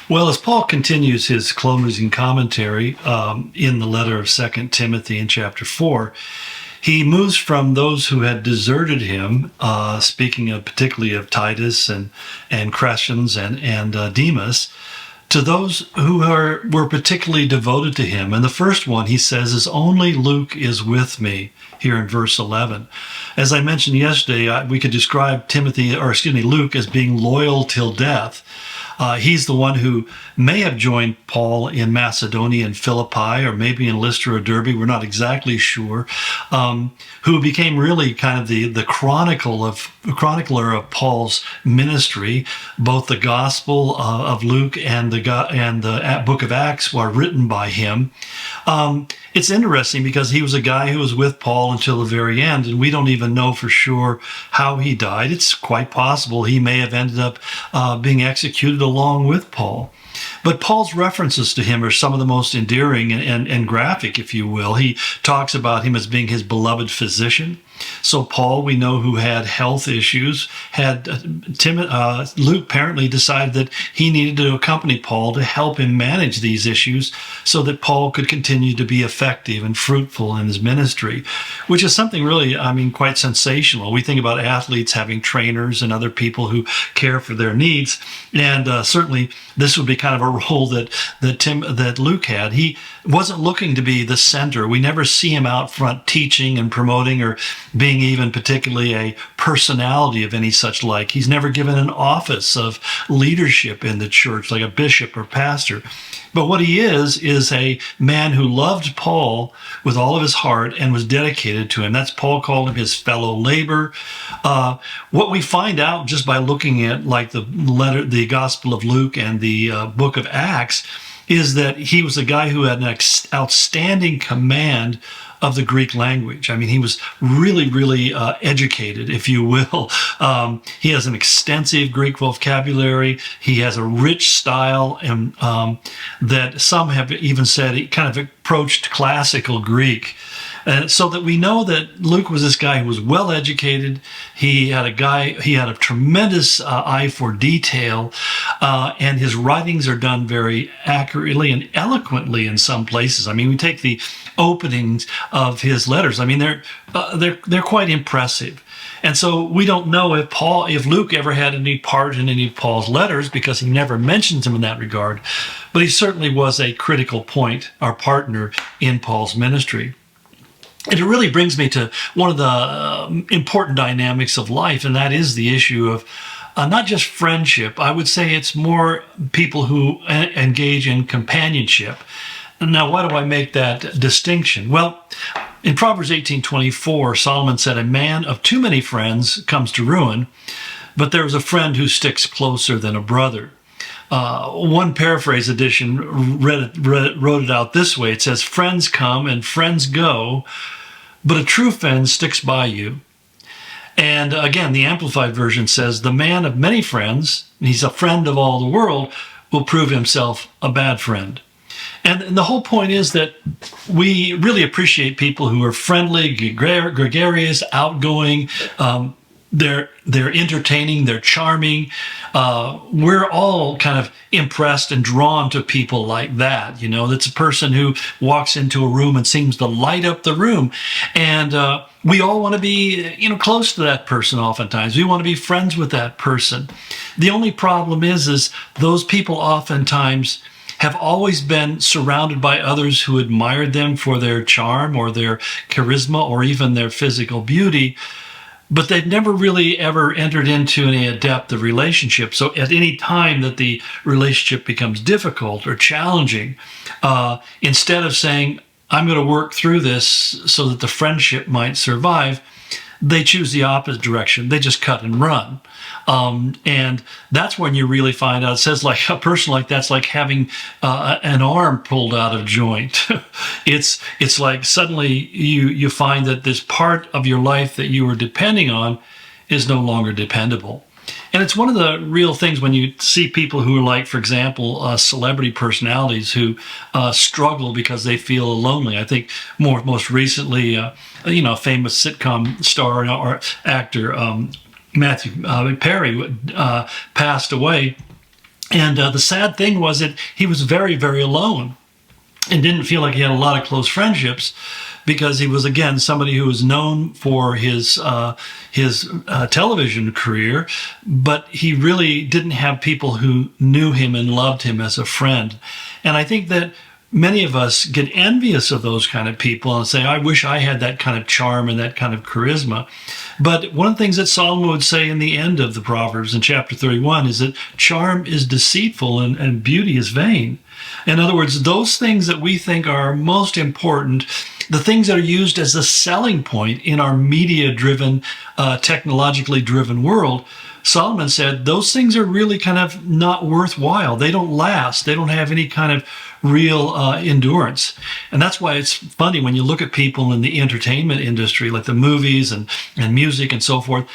Well, as Paul continues his closing commentary in the letter of Second Timothy in chapter 4, he moves from those who had deserted him, speaking of particularly of Titus and Crescens and Demas, to those who were particularly devoted to him. And the first one, he says, is only Luke is with me, here in verse 11. As I mentioned yesterday, we could describe Luke as being loyal till death. He's the one who may have joined Paul in Macedonia and Philippi, or maybe in Lystra or Derbe, we're not exactly sure, who became really kind of the chronicler of Paul's ministry. Both the Gospel of Luke and the book of Acts were written by him. It's interesting because he was a guy who was with Paul until the very end, and we don't even know for sure how he died. It's quite possible he may have ended up being executed along with Paul. But Paul's references to him are some of the most endearing and graphic, if you will. He talks about him as being his beloved physician. So Paul, we know, who had health issues, Luke apparently decided that he needed to accompany Paul to help him manage these issues so that Paul could continue to be effective and fruitful in his ministry, which is something really, quite sensational. We think about athletes having trainers and other people who care for their needs, and certainly this would be kind of a role that Luke had. He wasn't looking to be the center. We never see him out front teaching and promoting or being even particularly a personality of any such like. He's never given an office of leadership in the church like a bishop or pastor. But what he is a man who loved Paul with all of his heart and was dedicated to him. That's Paul called him his fellow laborer. What we find out just by looking at like the Gospel of Luke and the book of Acts is that he was a guy who had an outstanding command of the Greek language. He was really, really educated, if you will. He has an extensive Greek vocabulary. He has a rich style, and that some have even said he kind of approached classical Greek. So that we know that Luke was this guy who was well educated. He had a tremendous eye for detail, and his writings are done very accurately and eloquently in some places. We take the openings of his letters. They're quite impressive. And so we don't know if Luke ever had any part in any of Paul's letters, because he never mentions him in that regard. But he certainly was a critical point, our partner in Paul's ministry. And it really brings me to one of the important dynamics of life, and that is the issue of not just friendship. I would say it's more people who engage in companionship. Now, why do I make that distinction? Well, in Proverbs 18:24, Solomon said, "A man of too many friends comes to ruin, but there is a friend who sticks closer than a brother." One paraphrase edition wrote it out this way. It says, "Friends come and friends go, but a true friend sticks by you." And again, the Amplified Version says, "The man of many friends, and he's a friend of all the world, will prove himself a bad friend." And the whole point is that we really appreciate people who are friendly, gregarious, outgoing. They're entertaining, they're charming. We're all kind of impressed and drawn to people like that. That's a person who walks into a room and seems to light up the room. And we all want to be, close to that person oftentimes. We want to be friends with that person. The only problem is those people oftentimes have always been surrounded by others who admired them for their charm or their charisma or even their physical beauty, but they've never really ever entered into any depth of relationship. So at any time that the relationship becomes difficult or challenging, instead of saying, "I'm going to work through this so that the friendship might survive," they choose the opposite direction. They just cut and run. And that's when you really find out. It says like a person like that's like having an arm pulled out of joint. It's like suddenly you find that this part of your life that you were depending on is no longer dependable. And it's one of the real things when you see people who are like, for example, celebrity personalities who struggle because they feel lonely. I think most recently, famous sitcom star or actor Matthew Perry passed away. And the sad thing was that he was very, very alone and didn't feel like he had a lot of close friendships, because he was, again, somebody who was known for his television career, but he really didn't have people who knew him and loved him as a friend. And I think that many of us get envious of those kind of people and say, I wish I had that kind of charm and that kind of charisma. But one of the things that Solomon would say in the end of the Proverbs in chapter 31 is that charm is deceitful and beauty is vain. In other words, those things that we think are most important, the things that are used as a selling point in our media-driven, technologically driven world, Solomon said those things are really kind of not worthwhile. They don't last. They don't have any kind of real endurance. And that's why it's funny when you look at people in the entertainment industry, like the movies and music and so forth,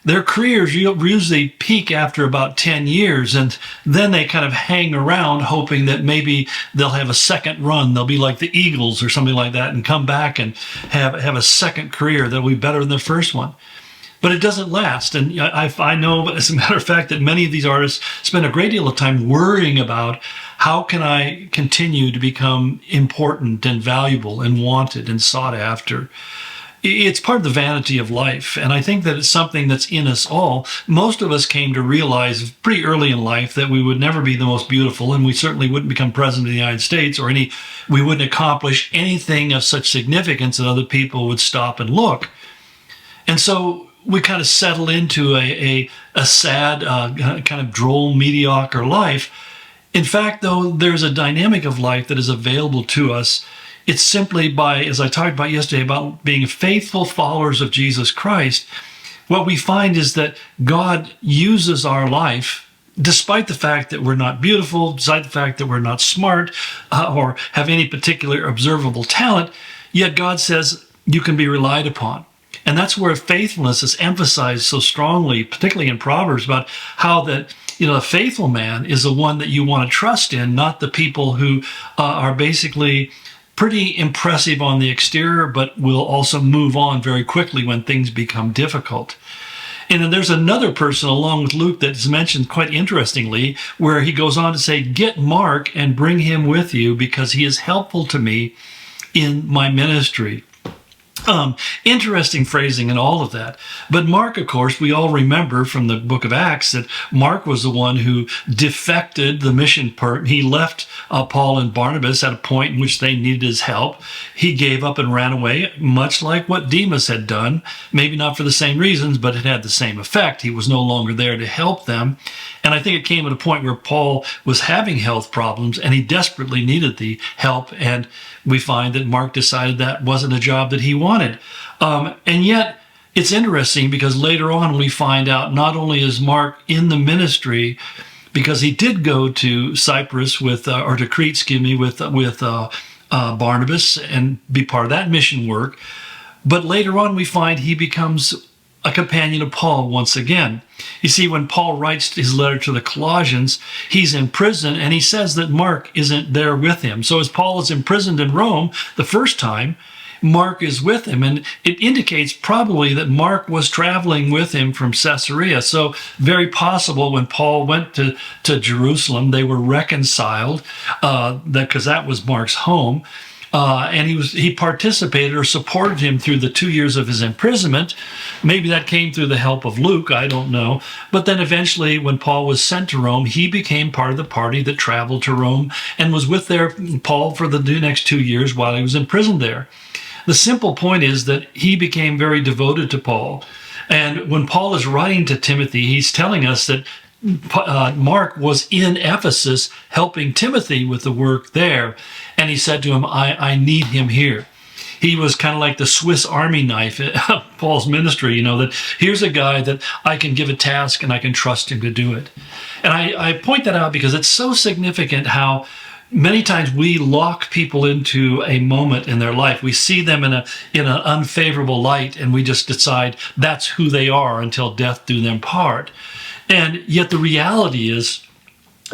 their careers usually peak after about 10 years, and then they kind of hang around hoping that maybe they'll have a second run. They'll be like the Eagles or something like that and come back and have a second career that'll be better than the first one. But it doesn't last. And I know, as a matter of fact, that many of these artists spend a great deal of time worrying about how can I continue to become important and valuable and wanted and sought after. It's part of the vanity of life. And I think that it's something that's in us all. Most of us came to realize pretty early in life that we would never be the most beautiful, and we certainly wouldn't become president of the United States, or we wouldn't accomplish anything of such significance that other people would stop and look. And so we kind of settle into a sad, kind of droll, mediocre life. In fact, though, there's a dynamic of life that is available to us. It's simply by, as I talked about yesterday, about being faithful followers of Jesus Christ. What we find is that God uses our life, despite the fact that we're not beautiful, despite the fact that we're not smart, or have any particular observable talent, yet God says you can be relied upon. And that's where faithfulness is emphasized so strongly, particularly in Proverbs, about how that, a faithful man is the one that you want to trust in, not the people who are basically pretty impressive on the exterior, but will also move on very quickly when things become difficult. And then there's another person along with Luke that's mentioned quite interestingly, where he goes on to say, get Mark and bring him with you because he is helpful to me in my ministry. Interesting phrasing and all of that. But Mark, of course, we all remember from the book of Acts that Mark was the one who defected the mission part. He left Paul and Barnabas at a point in which they needed his help. He gave up and ran away, much like what Demas had done. Maybe not for the same reasons, but it had the same effect. He was no longer there to help them. And I think it came at a point where Paul was having health problems and he desperately needed the help. And we find that Mark decided that wasn't a job that he wanted. And yet, it's interesting because later on we find out not only is Mark in the ministry, because he did go to Cyprus or to Crete, with Barnabas and be part of that mission work, but later on we find he becomes a companion of Paul once again. You see, when Paul writes his letter to the Colossians, he's in prison and he says that Mark isn't there with him. So as Paul is imprisoned in Rome the first time, Mark is with him, and it indicates probably that Mark was traveling with him from Caesarea. So very possible when Paul went to Jerusalem, they were reconciled, because that was Mark's home. And he participated or supported him through the 2 years of his imprisonment. Maybe that came through the help of Luke, I don't know. But then eventually, when Paul was sent to Rome, he became part of the party that traveled to Rome and was with Paul for the next 2 years while he was imprisoned there. The simple point is that he became very devoted to Paul. And when Paul is writing to Timothy, he's telling us that Mark was in Ephesus helping Timothy with the work there. And he said to him, I need him here. He was kind of like the Swiss Army knife of Paul's ministry, that here's a guy that I can give a task and I can trust him to do it. And I point that out because it's so significant how many times we lock people into a moment in their life. We see them in an unfavorable light and we just decide that's who they are until death do them part. And yet the reality is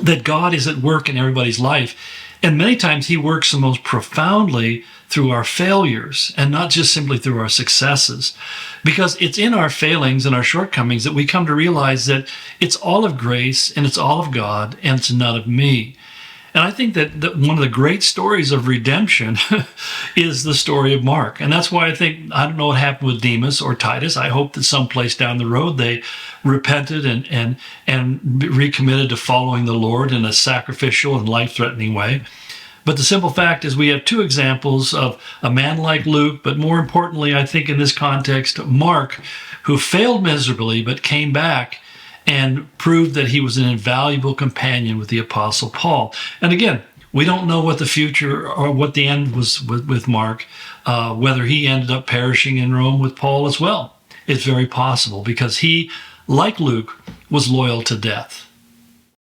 that God is at work in everybody's life. And many times he works the most profoundly through our failures and not just simply through our successes. Because it's in our failings and our shortcomings that we come to realize that it's all of grace and it's all of God and it's none of me. And I think that one of the great stories of redemption is the story of Mark. And that's why I don't know what happened with Demas or Titus. I hope that someplace down the road they repented and recommitted to following the Lord in a sacrificial and life-threatening way. But the simple fact is we have two examples of a man like Luke, but more importantly, I think in this context, Mark, who failed miserably but came back and proved that he was an invaluable companion with the Apostle Paul. And again, we don't know what the future or what the end was with Mark, whether he ended up perishing in Rome with Paul as well. It's very possible because he, like Luke, was loyal to death.